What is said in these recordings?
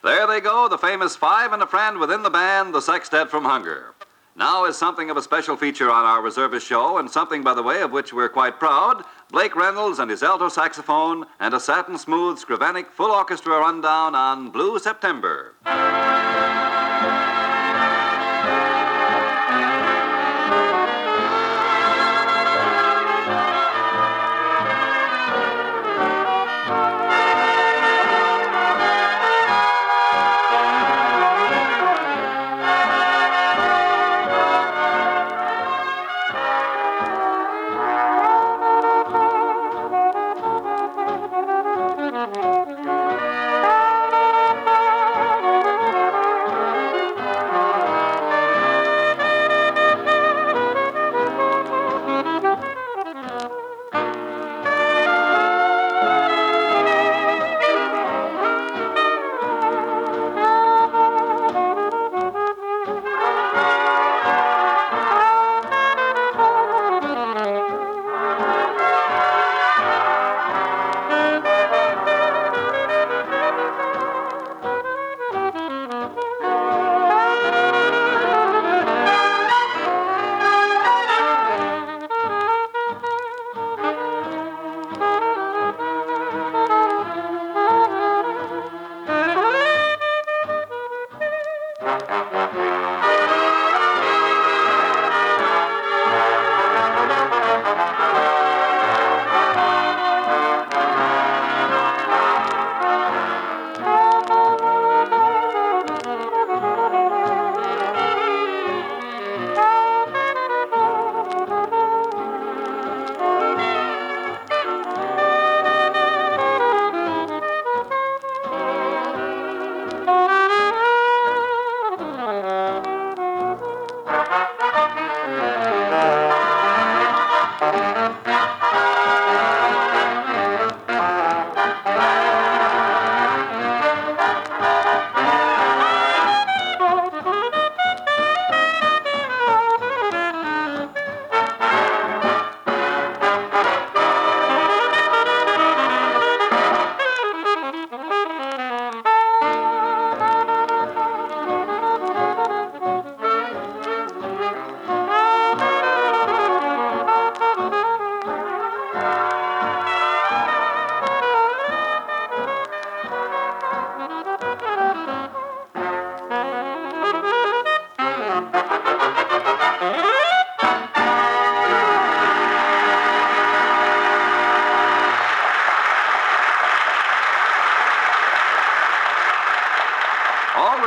There they go, the famous five and a friend within the band, the Sextet from Hunger. Now is something of a special feature on our Reservist show, and something, by the way, of which we're quite proud. Blake Reynolds and his alto saxophone and a satin-smooth Skrivanek full orchestra rundown on Blue September.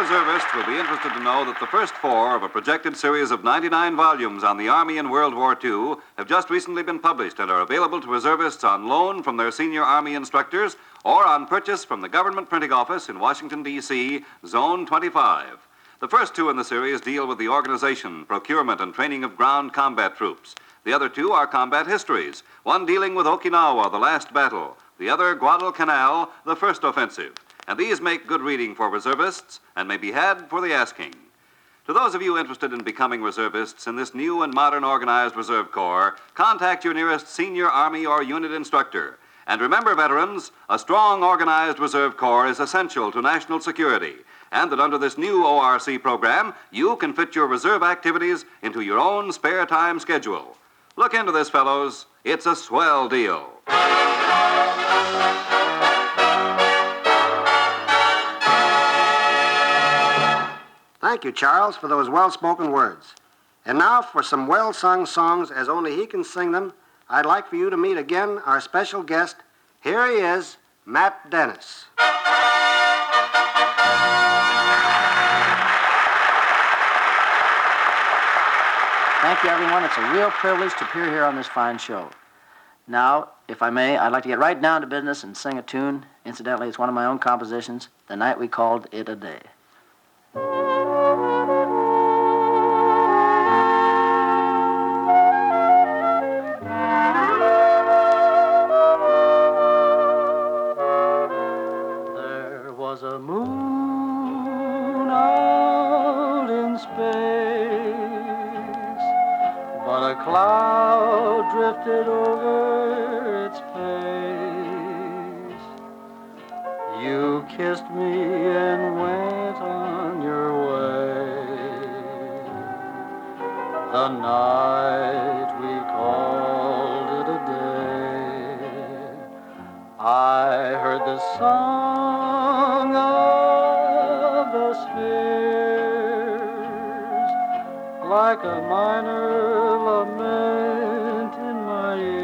Reservists will be interested to know that the first four of a projected series of 99 volumes on the Army in World War II have just recently been published and are available to reservists on loan from their senior Army instructors or on purchase from the Government Printing Office in Washington, D.C., Zone 25. The first two in the series deal with the organization, procurement, and training of ground combat troops. The other two are combat histories, one dealing with Okinawa, the last battle, the other Guadalcanal, the first offensive. And these make good reading for reservists and may be had for the asking. To those of you interested in becoming reservists in this new and modern organized reserve corps, contact your nearest senior Army or unit instructor. And remember, veterans, a strong organized reserve corps is essential to national security, and that under this new ORC program, you can fit your reserve activities into your own spare time schedule. Look into this, fellows. It's a swell deal. Thank you, Charles, for those well-spoken words. And now for some well-sung songs as only he can sing them, I'd like for you to meet again our special guest. Here he is, Matt Dennis. Thank you, everyone. It's a real privilege to appear here on this fine show. Now, if I may, I'd like to get right down to business and sing a tune. Incidentally, it's one of my own compositions, The Night We Called It a Day. There was a moon out in space, but a cloud drifted over its face. You kissed me and went on your way. The night we called it a day. I heard the song of the spheres like a minor lament in my ears.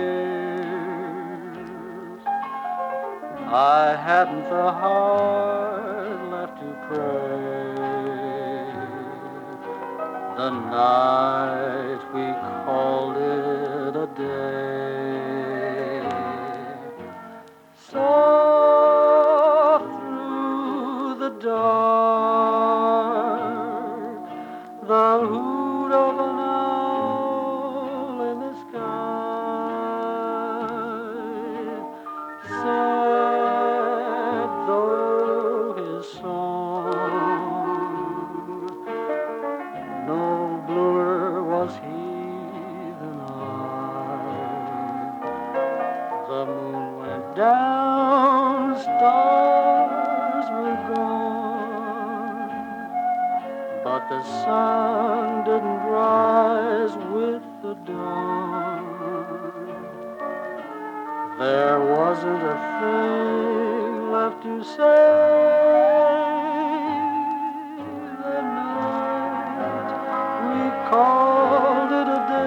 I hadn't the heart left to pray. The night we called it a day. Soft through the dark, the hoot of an owl in the sky. Sad though his song, no bluer was he than I. The moon went down, stars were gone, but the sun didn't rise with the dawn. There wasn't a thing left to say. The night we called it a day.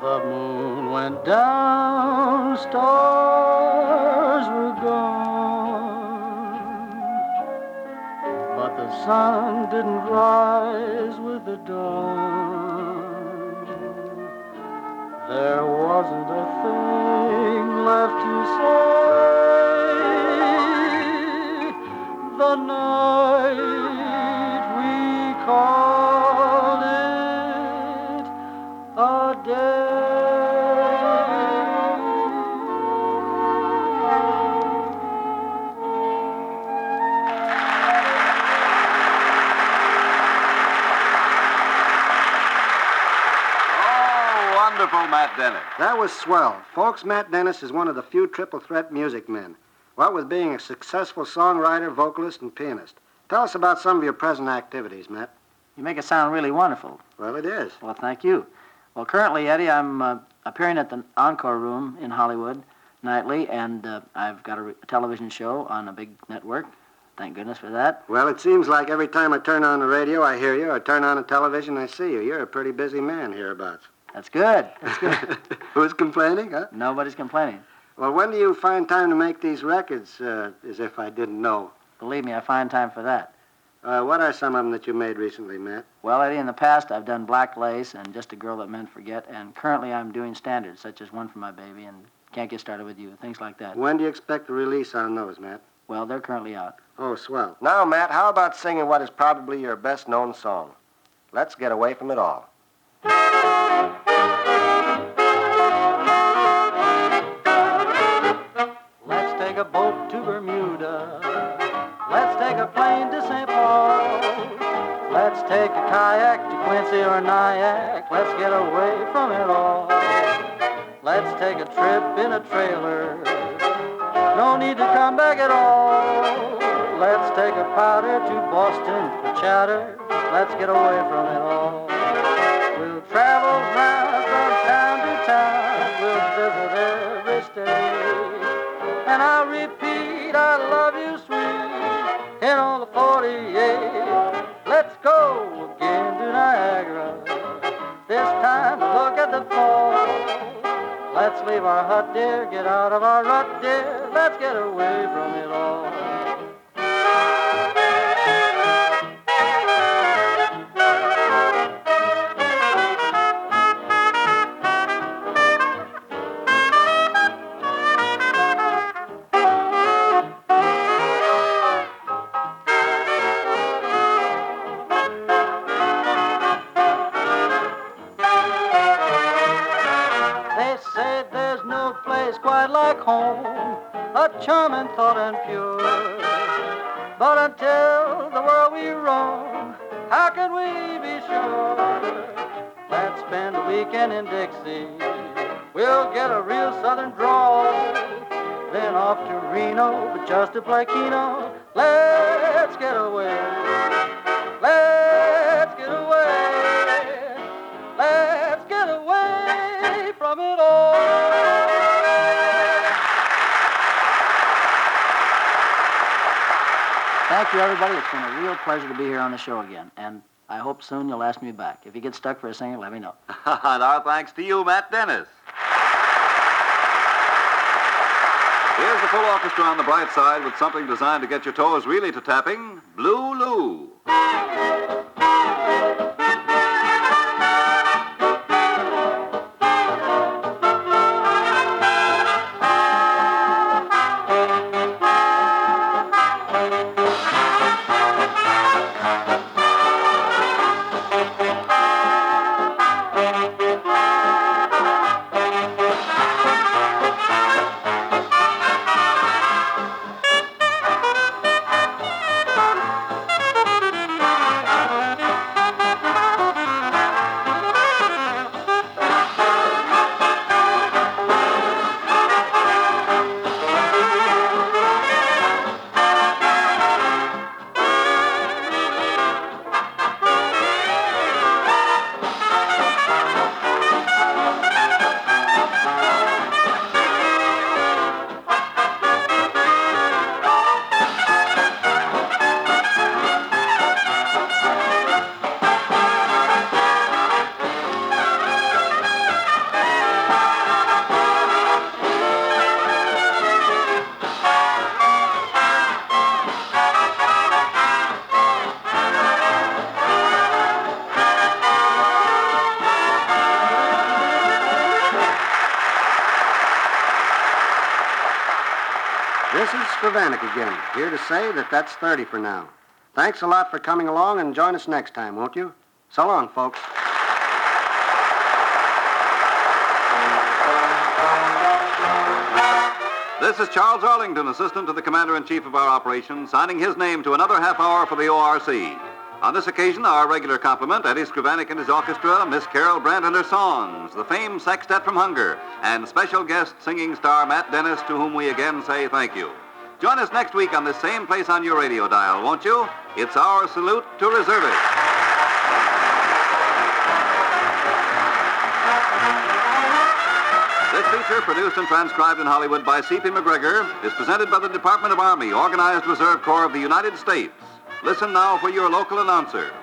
The moon went down, stars were gone, but the sun didn't rise with the dawn. There wasn't a thing left to say. The night we called it a day. Wonderful, Matt Dennis. That was swell. Folks, Matt Dennis is one of the few triple threat music men. What with being a successful songwriter, vocalist, and pianist. Tell us about some of your present activities, Matt. You make it sound really wonderful. Well, it is. Well, thank you. Well, currently, Eddie, I'm appearing at the Encore Room in Hollywood nightly, and I've got a television show on a big network. Thank goodness for that. Well, it seems like every time I turn on the radio, I hear you, or turn on the television, I see you. You're a pretty busy man hereabouts. That's good. That's good. Who's complaining, huh? Nobody's complaining. Well, when do you find time to make these records, as if I didn't know? Believe me, I find time for that. What are some of them that you made recently, Matt? Well, Eddie, in the past, I've done Black Lace and Just a Girl That Men Forget, and currently I'm doing standards, such as One for My Baby and Can't Get Started With You, things like that. When do you expect a release on those, Matt? Well, they're currently out. Oh, swell. Now, Matt, how about singing what is probably your best-known song? Let's Get Away From It All. Let's take a boat to Bermuda. Let's take a plane to St. Paul. Let's take a kayak to Quincy or Nyack. Let's get away from it all. Let's take a trip in a trailer. No need to come back at all. Let's take a powder to Boston for chatter. Let's get away from it all. We'll travel round from town to town. We'll visit every state. And I'll repeat, I love you, sweet, in all the 48. Let's go again to Niagara, this time to look at the falls. Let's leave our hut, dear, get out of our rut, dear. Let's get away from it all. own, a charming thought and pure. But until the world we roam, how can we be sure? Let's spend a weekend in Dixie. We'll get a real southern drawl. Then off to Reno, but just to play Keno. Let's get away. Let's get away. Let's get away from it all. Thank you, everybody. It's been a real pleasure to be here on the show again. And I hope soon you'll ask me back. If you get stuck for a singer, let me know. And our thanks to you, Matt Dennis. Here's the full orchestra on the bright side with something designed to get your toes really to tapping, Blue Lou. This is Skrivanek again, here to say that that's 30 for now. Thanks a lot for coming along, and join us next time, won't you? So long, folks. This is Charles Arlington, Assistant to the Commander-in-Chief of our operations, signing his name to another half hour for the ORC. On this occasion, our regular complement, Eddie Skrivanek and his orchestra, Miss Carol Brandt and her songs, the famed Sextet from Hunger, and special guest singing star Matt Dennis, to whom we again say thank you. Join us next week on this same place on your radio dial, won't you? It's our salute to reservists. This feature, produced and transcribed in Hollywood by C.P. MacGregor, is presented by the Department of Army, Organized Reserve Corps of the United States. Listen now for your local announcer.